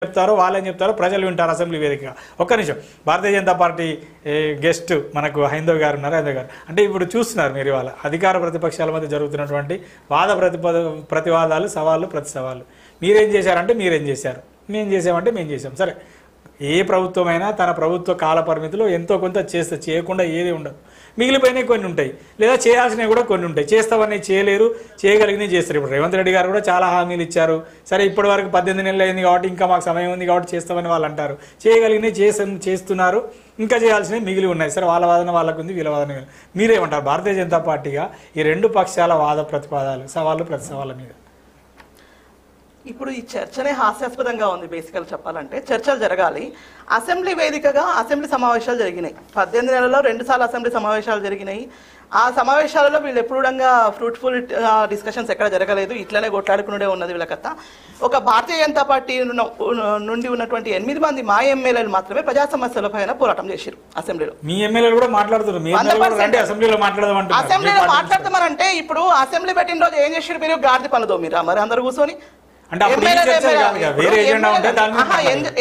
చెప్తారో వాళ్ళేం చెప్తారో ప్రజలు వింటారు అసెంబ్లీ వేదికగా. ఒక్క నిమిషం, భారతీయ జనతా పార్టీ గెస్ట్ మనకు హైందవ్ గారు ఉన్నారు. హైందవ్ గారు, అంటే ఇప్పుడు చూస్తున్నారు మీరు ఇవాళ అధికార ప్రతిపక్షాల మధ్య జరుగుతున్నటువంటి వాద ప్రతివాదాలు, సవాళ్ళు, ప్రతి సవాళ్ళు. మీరేం చేశారంటే మీరేం చేశారు, మేము చేసామంటే మేము చేసాం. సరే, ఏ ప్రభుత్వమైనా తన ప్రభుత్వ కాల పరిమితిలో ఎంతో కొంత చేస్తే, చేయకుండా ఏది ఉండదు. మిగిలిపోయినవి కొన్ని ఉంటాయి, లేదా చేయాల్సినవి కూడా కొన్ని ఉంటాయి. చేస్తామని చేయలేరు, చేయగలిగినవి చేస్తారు. ఇప్పుడు రేవంత్ రెడ్డి గారు కూడా చాలా హామీలు ఇచ్చారు. సరే, ఇప్పటి వరకు 18 నెలలు అయింది కాబట్టి ఇంకా మాకు సమయం ఉంది కాబట్టి చేస్తామని వాళ్ళు అంటారు. చేయగలిగినవి చేస్తున్నారు, ఇంకా చేయాల్సినవి మిగిలి ఉన్నాయి. సరే, వాళ్ళ వాదన వాళ్ళకు ఉంది, వీళ్ళ వాదన. మీరేమంటారు భారతీయ జనతా పార్టీగా ఈ రెండు పక్షాల వాద ప్రతిపాదాలు, సవాళ్ళు, ప్రతి సవాళ్ళ మీద? ఇప్పుడు ఈ చర్చనే హాస్యాస్పదంగా ఉంది. బేసికల్ చెప్పాలంటే చర్చలు జరగాలి. అసెంబ్లీ వేదికగా అసెంబ్లీ సమావేశాలు జరిగినాయి. 18 నెలల్లో 2 సార్లు అసెంబ్లీ సమావేశాలు జరిగినాయి. ఆ సమావేశాలలో వీళ్ళు ఎప్పుడుగా ఫ్రూట్ఫుల్ డిస్కషన్స్ ఎక్కడ జరగలేదు, ఇట్లనే కొట్లాడుకునే ఉన్నది వీళ్ళ కథ. ఒక భారతీయ జనతా పార్టీ నుండి ఉన్నటువంటి 8 మంది మా ఎమ్మెల్యేలు మాత్రమే ప్రజా సమస్యల పైన పోరాటం చేశారు అసెంబ్లీలో. మీ ఎమ్మెల్యేలు కూడా మాట్లాడుతున్నారు, అసెంబ్లీలో మాట్లాడతామనంటే ఇప్పుడు అసెంబ్లీ పెట్టిన రోజు ఏం చేశారు? మీరు గాడిద పనుదో మీరు మరి అందరు కూర్చొని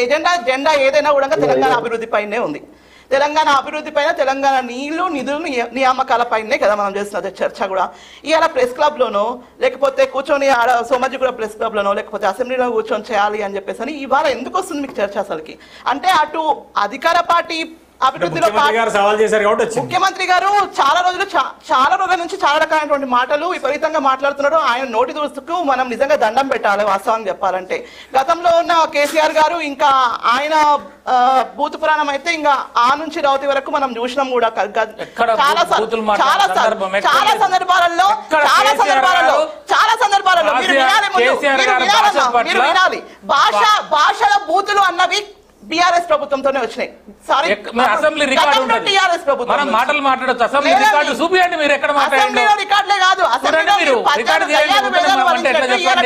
ఎజెండా ఏదైనా కూడా తెలంగాణ అభివృద్ధి పైనే ఉంది. తెలంగాణ అభివృద్ధి పైన, తెలంగాణ నీళ్లు, నిధులు, నియామకాల పైనే కదా మనం చేస్తున్నది చర్చ కూడా. ఇవాళ ప్రెస్ క్లబ్ లోనో లేకపోతే కూర్చొని ఆడ సోమాజిగూడ ప్రెస్ క్లబ్ లోనో లేకపోతే అసెంబ్లీలో కూర్చొని చేయాలి అని చెప్పేసి అని ఇవాళ ఎందుకు వస్తుంది మీకు చర్చ అసలుకి? అంటే అటు అధికార పార్టీ అభివృద్ధిలో ముఖ్యమంత్రి గారు చాలా రోజుల నుంచి చాలా రకాలైనటువంటి మాటలు విపరీతంగా మాట్లాడుతున్నాడు. ఆయన నోటి దూసుకు మనం నిజంగా దండం పెట్టాలి వాస్తవం చెప్పాలంటే. గతంలో ఉన్న కేసీఆర్ గారు ఇంకా ఆయన భూత పురాణం అయితే ఇంకా ఆ నుంచి రౌతి వరకు మనం చూసినాం కూడా. చాలా సందర్భాలలో మీరు వినాలి. భాషల బూతులు అన్నవి బీఆర్ఎస్ ప్రభుత్వంతోనే వచ్చినాయి. అసెంబ్లీ రికార్డు మనం మాటలు మాట్లాడచ్చు. అసెంబ్లీ రికార్డు చూపియండి. మీరు ఎక్కడ మాట్లాడారు? రికార్డులే కాదు,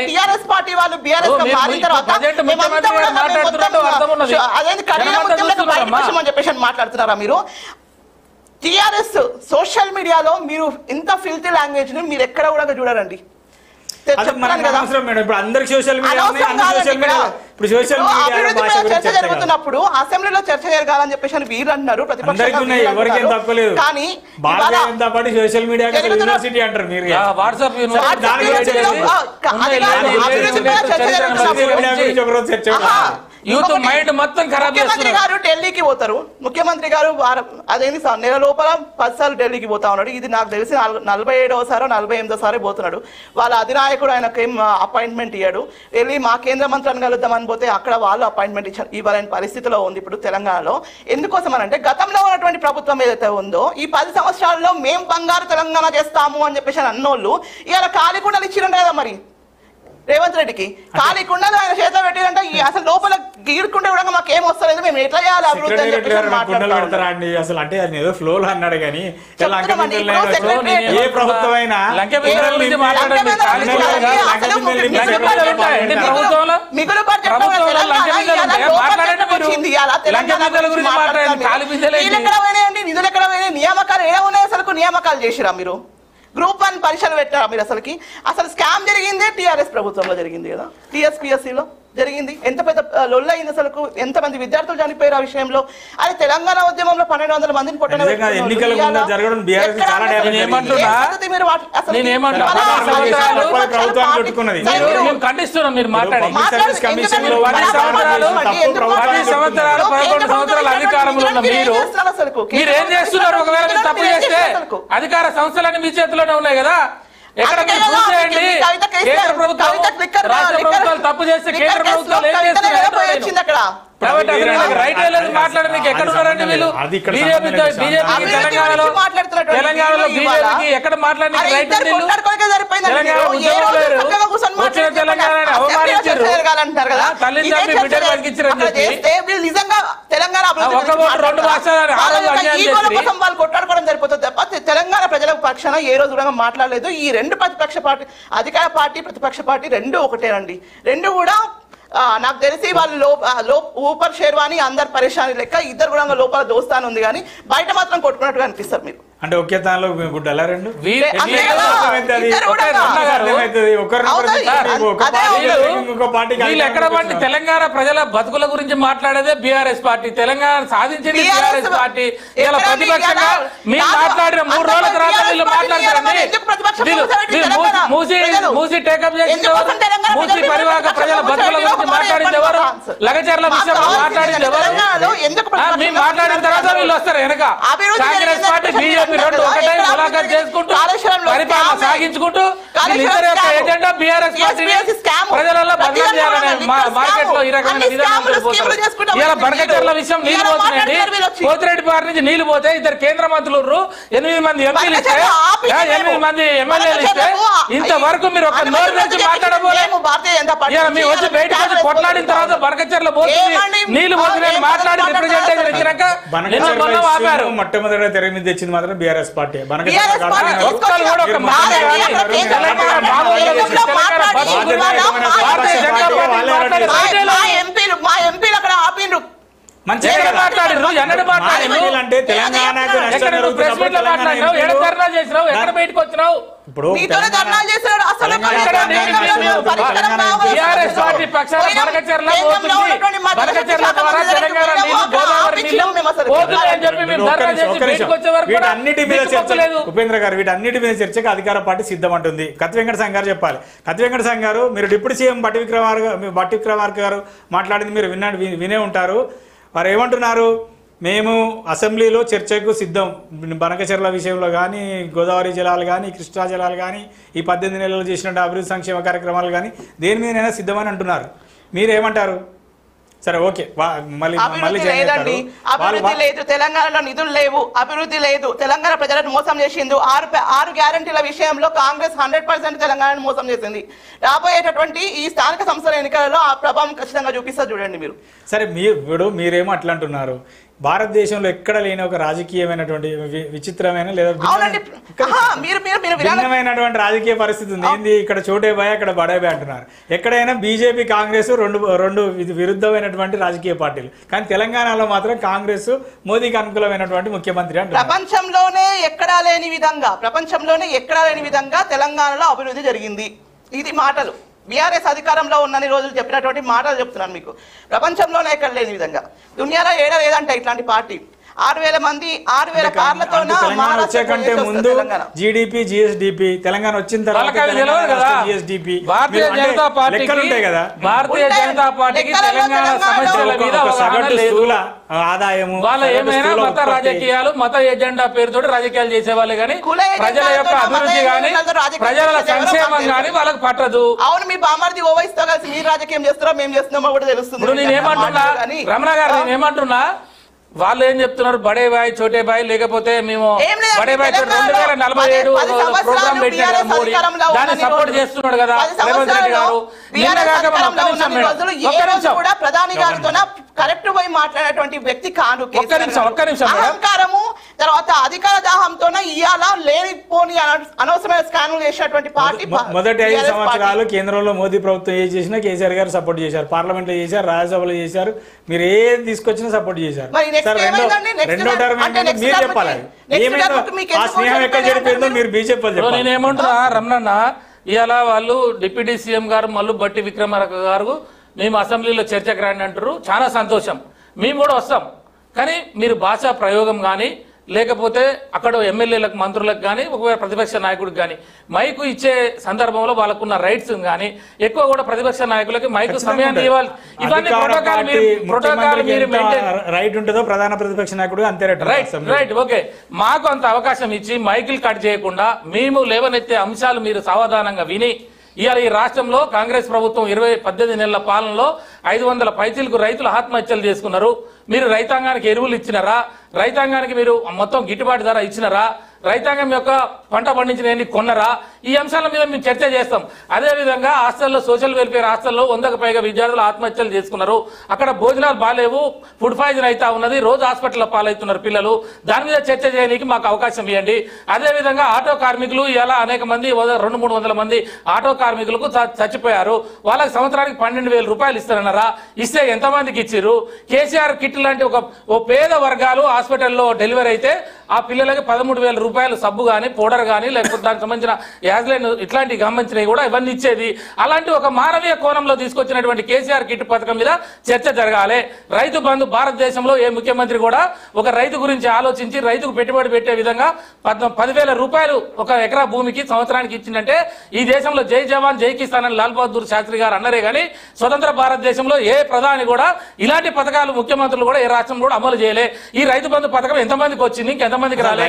టీఆర్ఎస్ పార్టీ వాళ్ళు బీఆర్ఎస్ మారిన తర్వాత చెప్పేసి మాట్లాడుతున్నారా మీరు? టీఆర్ఎస్ సోషల్ మీడియాలో మీరు ఇంత ఫిల్తీ లాంగ్వేజ్ ని మీరు ఎక్కడ కూడా చూడరండి. జరుగుతున్నప్పుడు అసెంబ్లీలో చర్చ జరగాలని చెప్పేసి అని వీరు అంటున్నారు, కానీ సోషల్ మీడియా యూత్ మైండ్ మొత్తం ఖరాబ్ చేస్తున్నారు. ముఖ్యమంత్రి గారు ఢిల్లీకి పోతారు. ముఖ్యమంత్రి గారు అదేంటి నెల లోపల 10 సార్లు ఢిల్లీకి పోతా ఉన్నాడు. ఇది నాకు తెలిసి 47వ సారో 48వ సారే పోతున్నాడు. వాళ్ళ అధినాయకుడు ఆయనకు ఏం అపాయింట్మెంట్ ఇయ్యాడు. వెళ్ళి మా కేంద్ర మంత్రిని కలుద్దామని పోతే అక్కడ వాళ్ళు అపాయింట్మెంట్ ఇవ్వాలని పరిస్థితిలో ఉంది ఇప్పుడు తెలంగాణలో. ఎందుకోసం అని అంటే గతంలో ఉన్నటువంటి ప్రభుత్వం ఏదైతే ఉందో ఈ 10 సంవత్సరాల్లో మేము బంగారు తెలంగాణ చేస్తాము అని చెప్పేసి అన్నోళ్ళు ఇవాళ ఖాళీకుండలు ఇచ్చిరంట కదా. మరి రేవంత్ రెడ్డికి ఖాళీకుండలు ఆయన చేత పెట్టిరంటే అసలు లోపల గీరుకుంటే కూడా మాకు ఏం వస్తలేదు, మేము ఎట్లా చేయాలి అభివృద్ధి అని చెప్పేసి అసలు అంటే అది ఏదో ఫ్లో లో అన్నాడు కానీ ఏ ప్రభుత్వమైనా మిగులు నిధులు ఎక్కడ పోయినాయి? నియామకాలు ఏ ఉన్నాయి? అసలు నియామకాలు చేసిరా మీరు? గ్రూప్ 1 పరీక్షలు పెట్టారా మీరు? అసలు స్కామ్ జరిగిందే టీఆర్ఎస్ ప్రభుత్వంలో జరిగింది కదా, టీఎస్పీఎస్సీలో జరిగింది. ఎంత పెద్ద లొల్లయింది అసలు, ఎంతమంది విద్యార్థులు చనిపోయారు ఆ విషయంలో. అది తెలంగాణ ఉద్యమంలో 1200 మందిని మీరేం చేస్తున్నారు? ఒకవేళ తప్పు చేస్తే అధికార సంస్థలన్నీ మీ చేతిలోనే ఉన్నాయి కదా. ఎక్కడ మీరు చూసేయండి. కేంద్ర ప్రభుత్వం, రాష్ట్ర ప్రభుత్వాలు తప్పు చేస్తే కేంద్ర ప్రభుత్వాలు ఏం చేస్తున్నాయి? మాట్లాడడానికి ఎక్కడ ఉన్నారండి వీళ్ళు? బీజేపీతో తెలంగాణలో బీజేపీకి ఎక్కడ మాట్లాడడానికి రైట్ ఉంది? వచ్చిన తెలంగాణని అవమానించారు, తల్లి తండ్రి బిడ్డలు బతికించారని చెప్పి తెలంగాణ వాళ్ళు కొట్లాడుకోవడం సరిపోతుంది తప్ప తెలంగాణ ప్రజల పక్షాన ఏ రోజు కూడా మాట్లాడలేదు. ఈ రెండు ప్రతిపక్ష పార్టీ, అధికార పార్టీ ప్రతిపక్ష పార్టీ రెండు ఒకటేనండి. రెండు కూడా నాకు తెలిసి వాళ్ళు ఊపర్ షేర్వాణి అందరు పరేషాని లెక్క ఇద్దరు కూడా లోపల దోస్తాను ఉంది కానీ బయట మాత్రం కొట్టుకున్నట్టుగా అనిపిస్తారు మీరు. అంటే ఒకే తాను గుడ్డలా రెండు ఎక్కడ పండి తెలంగాణ ప్రజల బతుకుల గురించి మాట్లాడేదే బీఆర్ఎస్ పార్టీ, తెలంగాణ సాధించింది బీఆర్ఎస్ పార్టీ. ఇలా ప్రతిపక్షంగా మీరు మాట్లాడిన 3 రోజుల తర్వాత వీళ్ళు మాట్లాడతారండి. మూసి టేకప్ చేసింది ఎవరు? మూసి పరివాహక ప్రజల బతుకుల గురించి మాట్లాడింది ఎవరు? లగచర్ల విషయంలో మాట్లాడింది ఎవరు? మీరు మాట్లాడిన తర్వాత వీళ్ళు వస్తారు వెనక. కాంగ్రెస్ పార్టీ బీజేపీ రెండు ఒకటే ములాఖాత్ చేసుకుంటూ పరిపాలన సాగించుకుంటూ ఇద్దరు యొక్క ఎజెండా బీఆర్ఎస్ పార్టీ ప్రజలలో బదనాం చేయాలనే మార్కెట్ లో ఈ రకమైన విధానాలు పోతారు. ఇలా బనకచర్ల విషయం నీళ్లు పోతున్నాయండి. పోతిరెడ్డి పార్టీ నుంచి నీళ్లు పోతే 2 కేంద్ర మంత్రులు 8 మంది ఎంపీలు ఇస్తే 8 మంది ఎమ్మెల్యేలు ఇస్తే ఇంతవరకు మీరు ఒక నోరు నుంచి మాట్లాడబోలేదు. మీరు వచ్చి బయటకు వచ్చి కొట్లాడిన తర్వాత బనకచర్ల పోతుంది నీళ్లు పోతున్నాయని మాట్లాడి రిప్రజెంటేషన్ ఇచ్చినాక ఆపారు. మొట్టమొదటిగా తెర మీద తెచ్చింది మాత్రం బీఆర్ఎస్ పార్టీ. మాట్లాడారు ఎన్నడూ మాట్లాడారు అంటే తెలంగాణకు ధర్నా చేసినావు, ఎక్కడ బయటకు వచ్చినావు? ఇప్పుడు టీఆర్ఎస్ పార్టీ పక్షాన బనకచర్ల పోతుంది, బనకచర్ల ద్వారా తెలంగాణ నీళ్లు గోదావరి నీళ్లు పోతుంది అని చెప్పి మేము ధర్నా చేసి బయటకు వచ్చే వరకు వీటన్నిటి మీద చర్చ, ఉపేంద్ర గారు వీటన్నిటి మీద చర్చకు అధికార పార్టీ సిద్ధం అంటుంది. కత్తి వెంకట సంఘ్ గారు చెప్పాలి. కత్తి వెంకట సంఘ్ గారు, మీరు డిప్యూటీ సీఎం బట్టి విక్రమార్క గారు మాట్లాడింది మీరు వినే ఉంటారు. వారు ఏమంటున్నారు? మేము అసెంబ్లీలో చర్చకు సిద్ధం, బనకచర్ల విషయంలో కానీ, గోదావరి జలాలు కానీ, కృష్ణా జలాలు కానీ, ఈ 18 నెలలు చేసినట్టు అభివృద్ధి సంక్షేమ కార్యక్రమాలు కానీ దేని మీదైనా సిద్ధమని అంటున్నారు. మీరేమంటారు? సరే ఓకే, అభివృద్ధి లేదండి, అభివృద్ధి లేదు, తెలంగాణలో నిధులు లేవు, అభివృద్ధి లేదు, తెలంగాణ ప్రజలను మోసం చేసింది. 6 గ్యారంటీల విషయంలో కాంగ్రెస్ 100% తెలంగాణను మోసం చేసింది. రాబోయేటటువంటి ఈ స్థానిక సంస్థల ఎన్నికలలో ఆ ప్రభావం ఖచ్చితంగా చూపిస్తారు. చూడండి మీరు. సరే మీరేమో అట్లా అంటున్నారు. భారతదేశంలో ఎక్కడ లేని ఒక రాజకీయమైనటువంటి విచిత్రమైన లేదా భిన్నమైనటువంటి రాజకీయ పరిస్థితి ఉంది. ఏంది? ఇక్కడ చోటే బాయ్, అక్కడ బడే బాయ్ అంటున్నారు. ఎక్కడైనా బీజేపీ కాంగ్రెస్ రెండు విరుద్ధమైనటువంటి రాజకీయ పార్టీలు, కానీ తెలంగాణలో మాత్రం కాంగ్రెస్ మోదీకి అనుకూలమైనటువంటి ముఖ్యమంత్రి అంటారు. ప్రపంచంలోనే ఎక్కడా లేని విధంగా తెలంగాణలో అభివృద్ధి జరిగింది. ఇది మాటలు బీఆర్ఎస్ అధికారంలో ఉన్నన్ని రోజులు చెప్పినటువంటి మాటలు చెప్తున్నాను మీకు. ప్రపంచంలోనే ఎక్కడ లేని విధంగా, దునియాలో ఏడా లేదంట ఇట్లాంటి పార్టీ. 6,000 మంది 6,000 కార్లతో వచ్చేకంటే ముందు జీడిపి జిఎస్డిపి, తెలంగాణ వచ్చిన తర్వాత జిఎస్డిపి, భారతీయ జనతా పార్టీకి తెలంగాణ సమస్యల మీద స్థూల ఆదాయము, వాళ్ళ ఏమైనా మత రాజకీయాలు, మత ఎజెండా పేరుతో రాజకీయాలు చేసేవాళ్ళు కానీ ప్రజల యొక్క అభివృద్ధి కానీ ప్రజల సంక్షేమం కానీ వాళ్ళకి పట్టదు. అవును, మీ బామర్ది ఓవైస్తో కలిసి మీరు రాజకీయం చేస్తారో మేము చేస్తున్నామో కూడా తెలుస్తుంది. ఇప్పుడు నేనేమంటున్నా రమణ గారు, నేనేమంటున్నా, వాళ్ళు ఏం చెప్తున్నారు? బడే బాయ్ చోటే బాయ్, లేకపోతే మేము బడే బాయ్ 2047 ప్రోగ్రామ్ పెట్టారు మోడీ, దాన్ని సపోర్ట్ చేస్తున్నాడు కదా రేవంత్ రెడ్డి గారు. ప్రధాని గారితో కరెక్ట్ పోయి మాట్లాడేటువంటి వ్యక్తి కాదు. ఒక్క నిమిషం అహంకారము, తర్వాత అధికార దాహంతో ఇవాళ లేనిపోని అనవసరమైన స్కాన్లు చేసినటువంటి పార్టీ. మొదటి 5 సంవత్సరాలు కేంద్రంలో మోదీ ప్రభుత్వం ఏం చేసినా కేసీఆర్ గారు సపోర్ట్ చేశారు, పార్లమెంట్ లో చేశారు, రాజ్యసభలో చేశారు, మీరు ఏది తీసుకొచ్చినా సపోర్ట్ చేశారు. రెండో టర్మ్ ఏంటంటే మీరు చెప్పాలి. ఆ స్నేహం ఎక్కడ చెడిపోయిందో మీరు బీజేపీ చెప్పాలి. నేనేమంటున్నా రమణన్న, ఇవాళ వాళ్ళు డిప్యూటీ సీఎం గారు మల్లు బట్టి విక్రమార్క గారు మేము అసెంబ్లీలో చర్చకు రండి అంటారు. చాలా సంతోషం, మేము కూడా వస్తాం. కానీ మీరు భాషా ప్రయోగం కానీ, లేకపోతే అక్కడ ఎమ్మెల్యేలకు, మంత్రులకు కానీ, ఒకవేళ ప్రతిపక్ష నాయకుడికి కానీ మైకు ఇచ్చే సందర్భంలో వాళ్ళకున్న రైట్స్ కానీ ఎక్కువ కూడా ప్రతిపక్ష నాయకులకి మైకు సమయాన్ని ఇవ్వాలి. ఇవన్నీ ప్రోటోకాల్ మీరు రైట్ ఉంటుందో ప్రధాన ప్రతిపక్ష నాయకుడు అంతే రైట్. ఓకే, మాకు అంత అవకాశం ఇచ్చి మైకులు కట్ చేయకుండా మేము లేవనెత్తే అంశాలు మీరు సావధానంగా విని, ఇవాళ ఈ రాష్ట్రంలో కాంగ్రెస్ ప్రభుత్వం 18 నెలల పాలనలో 500 పైచీలకు రైతులు ఆత్మహత్యలు చేసుకున్నారు. మీరు రైతాంగానికి ఎరువులు ఇచ్చినారా? రైతాంగానికి మీరు మొత్తం గిట్టుబాటు ధర ఇచ్చినారా? రైతాంగం యొక్క పంట పండించిన కొన్నరా? ఈ అంశాల మీద మేము చర్చ చేస్తాం. అదేవిధంగా హాస్టల్లో, సోషల్ వెల్ఫేర్ హాస్టల్లో 100కు పైగా విద్యార్థులు ఆత్మహత్యలు చేసుకున్నారు. అక్కడ భోజనాలు బాగాలేవు, ఫుడ్ పాయిజన్ అవుతా ఉన్నది, రోజు హాస్పిటల్లో పాలవుతున్నారు పిల్లలు. దాని మీద చర్చ చేయడానికి మాకు అవకాశం ఇవ్వండి. అదేవిధంగా ఆటో కార్మికులు ఇలా అనేక మంది 200-300 మంది ఆటో కార్మికులకు చచ్చిపోయారు. వాళ్ళకి సంవత్సరానికి 12,000 రూపాయలు ఇస్తారన్నారా? ఇస్తే ఎంతమందికి ఇచ్చారు? కేసీఆర్ కిట్ లాంటి ఓ పేద వర్గాలు హాస్పిటల్లో డెలివరీ అయితే ఆ పిల్లలకి 13,000 రూపాయలు రూపాయలు సబ్బు కానీ పౌడర్ కానీ లేకపోతే దానికి సంబంధించిన యాజ్లైన్ ఇట్లాంటివి గమనించినవి కూడా ఇవన్నీ ఇచ్చేది. అలాంటి ఒక మానవీయ కోణంలో తీసుకొచ్చినటువంటి కేసీఆర్ కిట్ పథకం మీద చర్చ జరగాలి. రైతు బంధు భారతదేశంలో ఏ ముఖ్యమంత్రి కూడా ఒక రైతు గురించి ఆలోచించి రైతుకు పెట్టుబడి పెట్టే విధంగా 10,000 రూపాయలు ఒక ఎకరా భూమికి సంవత్సరానికి ఇచ్చిందంటే ఈ దేశంలో జై జవాన్ జై కిసాన్ అని లాల్ బహదూర్ శాస్త్రి గారు అన్నరే కానీ స్వతంత్ర భారతదేశంలో ఏ ప్రధాని కూడా ఇలాంటి పథకాలు ముఖ్యమంత్రులు కూడా ఏ రాష్ట్రం కూడా అమలు చేయలే. ఈ రైతు బంధు పథకం ఎంతమందికి వచ్చింది, ఇంకెంతమందికి రాలే?